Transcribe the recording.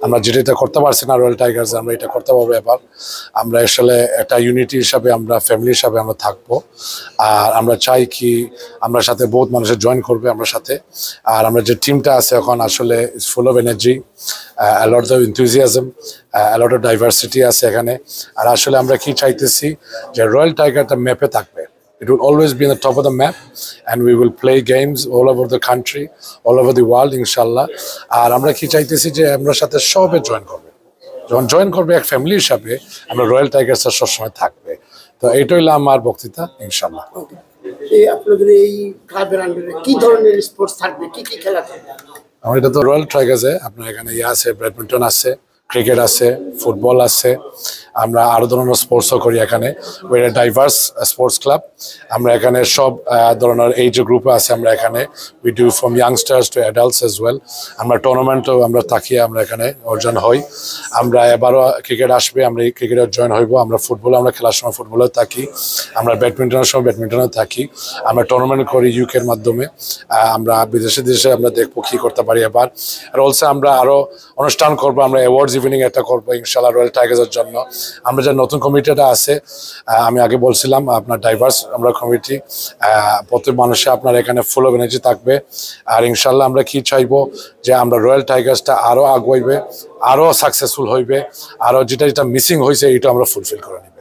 আমরা যেটা করতে পারছি না রয়্যাল টাইগার্স, আমরা এটা করতে পারবো এবার। আমরা আসলে একটা ইউনিটি হিসাবে, আমরা ফ্যামিলি হিসাবে আমরা থাকবো। আর আমরা চাই কি আমরা সাথে বহুত মানুষের জয়েন করবে আমরা সাথে। আর আমরা যে টিমটা আছে এখন আসলে is full of energy, a lot of enthusiasm, a lot of diversity আছে এখানে। আর আসলে আমরা কি চাইতেছি যে রয়্যাল টাইগারটা ম্যাপে থাকবে। It will always be on the top of the map, and we will play games all over the country, all over the world, inshallah. আর আমরা কি চাইতেছি যে আমরা সাথে সবে জয়েন করবে, যখন জয়েন করবে এক ফ্যামিলি হিসাবে, আমরা রয়্যাল টাইগার্সটা সবসময় থাকবে। তো এইটা হইলো আমার বক্তৃতা, ইনশাল্লাহ। আপনাদের এই ক্লাবের আন্ডারে কি ধরনের স্পোর্টস থাকবে, কি কি খেলা থাকবে? আমার এটা তো রয়্যাল টাইগার্সে আপনার এখানে আছে, ব্যাডমিন্টন আছে, ক্রিকেট আছে, ফুটবল আছে, আমরা আরো ধরনের স্পোর্টসও করি এখানে। ওইটা ডাইভার্স স্পোর্টস ক্লাব। আমরা এখানে সব ধরনের এইজ গ্রুপে আছে। আমরা এখানে we do from youngsters to adults as well. আমরা টুর্নামেন্টও আমরা থাকি, আমরা এখানে অর্জন হই। আমরা এবারও ক্রিকেট আসবে, আমরা এই ক্রিকেটে জয়েন হইব। আমরা ফুটবল, আমরা খেলার সময় ফুটবলেও থাকি, আমরা ব্যাডমিন্টনের সময় ব্যাডমিন্টনেও থাকি। আমরা টুর্নামেন্ট করি ইউকের মাধ্যমে। আমরা বিদেশে দেশে আমরা দেখবো কী করতে পারি এবার। আর অলসো আমরা আরও অনুষ্ঠান করবো, আমরা অ্যাওয়ার্ডস ইভিনিং একটা করবো ইনশাআল্লাহ রয়্যাল টাইগার্সের জন্য। আমরা যে নতুন কমিটিটা আছে, আমি আগে বলছিলাম আপনার ডাইভার্স আমরা কমিটি, প্রত্যেক মানুষে আপনার এখানে ফুল অফ এনার্জি থাকবে। আর ইনশাল্লাহ আমরা কি চাইবো যে আমরা রয়্যাল টাইগার্সটা আরও আগাইবে, আরও সাকসেসফুল হইবে, আরও যেটা যেটা মিসিং হয়েছে এটা আমরা ফুলফিল করে নিব।